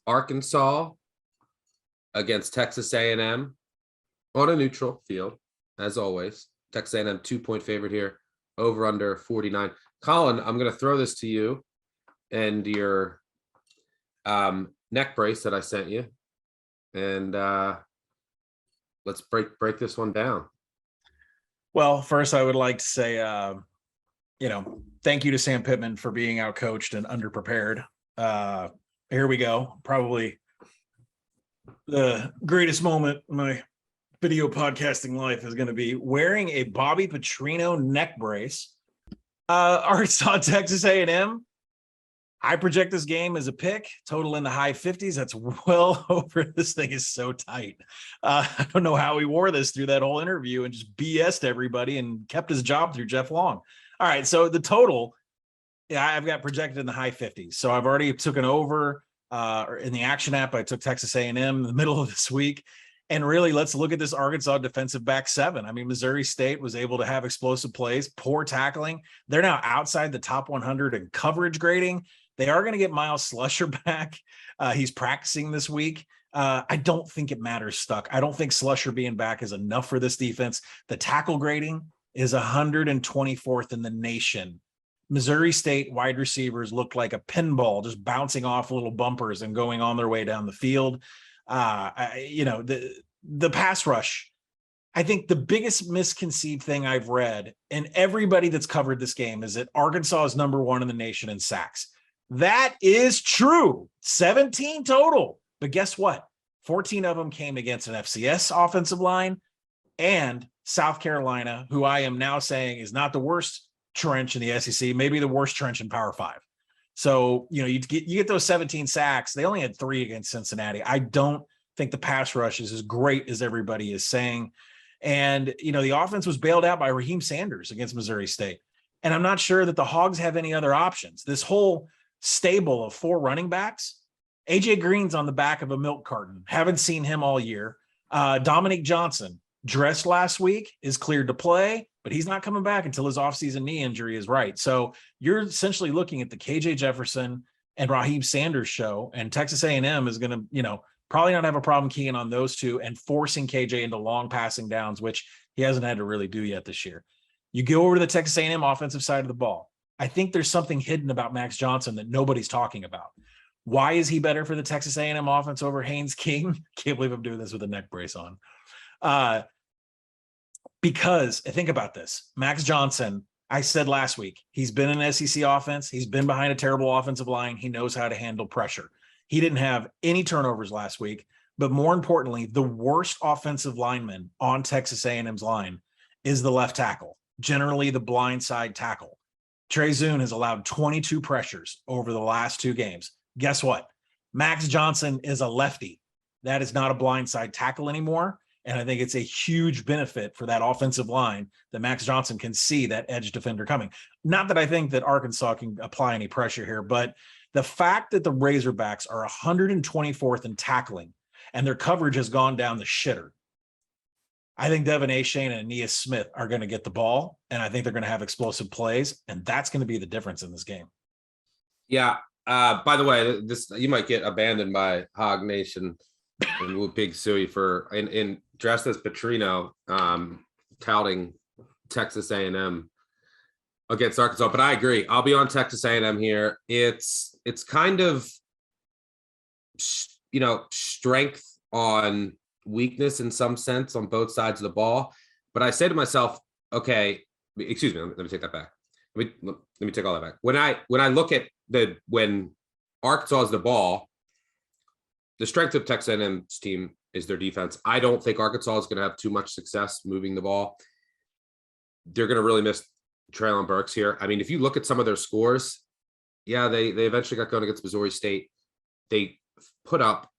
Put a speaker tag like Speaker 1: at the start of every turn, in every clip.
Speaker 1: Arkansas against Texas A&M on a neutral field, as always. Texas A&M 2-point favorite here, over under 49. Colin, I'm going to throw this to you and your neck brace that I sent you, and let's break this one down.
Speaker 2: Well, first I would like to say, thank you to Sam Pittman for being outcoached and underprepared. Here we go. Probably the greatest moment in my video podcasting life is going to be wearing a Bobby Petrino neck brace. Arkansas, Texas A&M. I project this game as a pick, total in the high 50s. That's well over. This thing is so tight. I don't know how he wore this through that whole interview and just BS'd everybody and kept his job through Jeff Long. All right, so the total, I've got projected in the high 50s. So I've already took an over in the action app. I took Texas A&M in the middle of this week. And really, let's look at this Arkansas defensive back seven. I mean, Missouri State was able to have explosive plays, poor tackling. They're now outside the top 100 in coverage grading. They are going to get Miles Slusher back. He's practicing this week. I don't think it matters, Stuck. I don't think Slusher being back is enough for this defense. The tackle grading is 124th in the nation. Missouri State wide receivers looked like a pinball, just bouncing off little bumpers and going on their way down the field. The pass rush. I think the biggest misconceived thing I've read, and everybody that's covered this game, is that Arkansas is number one in the nation in sacks. That is true. 17 total. But guess what? 14 of them came against an FCS offensive line and South Carolina, who I am now saying is not the worst trench in the SEC, maybe the worst trench in Power 5. So, you get those 17 sacks. They only had 3 against Cincinnati. I don't think the pass rush is as great as everybody is saying. And, the offense was bailed out by Raheem Sanders against Missouri State. And I'm not sure that the Hogs have any other options. This whole stable of 4 running backs, AJ Green's on the back of a milk carton. Haven't seen him all year. Dominique Johnson, dressed last week, is cleared to play, but he's not coming back until his offseason knee injury is right. So you're essentially looking at the KJ Jefferson and Raheem Sanders show, and Texas A&M is going to, probably not have a problem keying on those two and forcing KJ into long passing downs, which he hasn't had to really do yet this year. You go over to the Texas A&M offensive side of the ball. I think there's something hidden about Max Johnson that nobody's talking about. Why is he better for the Texas A&M offense over Haynes King? Can't believe I'm doing this with a neck brace on. Because think about this. Max Johnson, I said last week, he's been in an SEC offense. He's been behind a terrible offensive line. He knows how to handle pressure. He didn't have any turnovers last week, but more importantly, the worst offensive lineman on Texas A&M's line is the left tackle, generally the blind side tackle. Trey Zune has allowed 22 pressures over the last 2 games. Guess what? Max Johnson is a lefty. That is not a blindside tackle anymore. And I think it's a huge benefit for that offensive line that Max Johnson can see that edge defender coming. Not that I think that Arkansas can apply any pressure here, but the fact that the Razorbacks are 124th in tackling and their coverage has gone down the shitter. I think Devin Achane and Aeneas Smith are going to get the ball, and I think they're going to have explosive plays, and that's going to be the difference in this game.
Speaker 1: Yeah. By the way, this you might get abandoned by Hog Nation and Woo Pig Suey for in dressed as Petrino, touting Texas A&M against Arkansas. But I agree. I'll be on Texas A&M here. It's kind of strength on weakness in some sense on both sides of the ball. But I say to myself, okay, excuse me, let me take that back. Let me take all that back. When I look at when Arkansas has the ball, the strength of Texas A&M's team is their defense. I don't think Arkansas is going to have too much success moving the ball. They're going to really miss Treylon Burks here. I mean, if you look at some of their scores, yeah, they eventually got going against Missouri State. They put up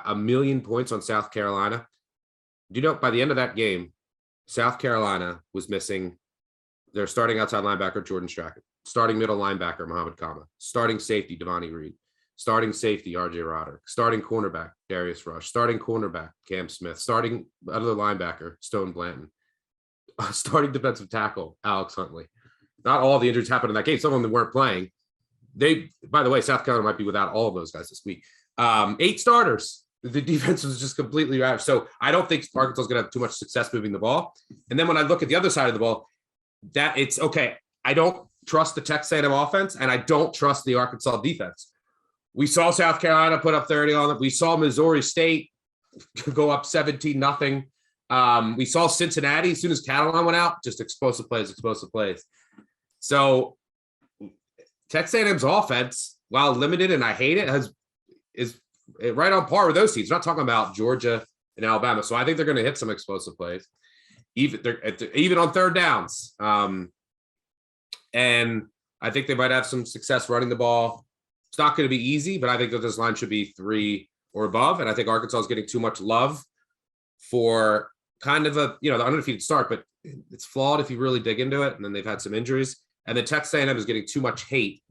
Speaker 1: 1 million points on South Carolina. Do you know, by the end of that game, South Carolina was missing their starting outside linebacker, Jordan Strachan, starting middle linebacker, Muhammad Kama, starting safety, Devontae Reed, starting safety, RJ Roderick, starting cornerback, Darius Rush, starting cornerback, Cam Smith, starting other linebacker, Stone Blanton, starting defensive tackle, Alex Huntley. Not all the injuries happened in that game. Some of them weren't playing. By the way, South Carolina might be without all of those guys this week. 8 starters. The defense was just completely ravaged. So I don't think Arkansas is going to have too much success moving the ball. And then when I look at the other side of the ball, that it's okay. I don't trust the Texas A&M offense, and I don't trust the Arkansas defense. We saw South Carolina put up 30 on them. We saw Missouri State go up 17-0. We saw Cincinnati as soon as Catalan went out, just explosive plays. So Texas A&M's offense, while limited and I hate it, is right on par with those teams. We're not talking about Georgia and Alabama. So I think they're going to hit some explosive plays, even on third downs. And I think they might have some success running the ball. It's not going to be easy, but I think that this line should be 3 or above. And I think Arkansas is getting too much love for kind of the undefeated start, but it's flawed if you really dig into it. And then they've had some injuries. And then Texas A&M is getting too much hate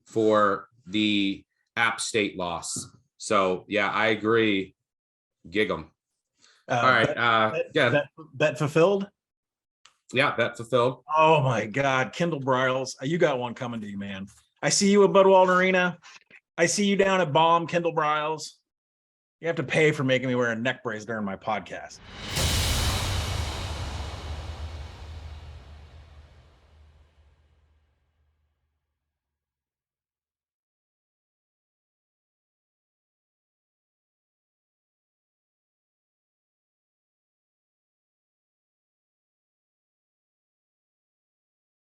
Speaker 1: for the App State loss. So, yeah, I agree. Gig 'em. All right.
Speaker 2: Bet fulfilled?
Speaker 1: Yeah, bet fulfilled.
Speaker 2: Oh, my God. Kendall Briles, you got one coming to you, man. I see you at Budwalder Arena. I see you down at Bomb, Kendall Briles. You have to pay for making me wear a neck brace during my podcast.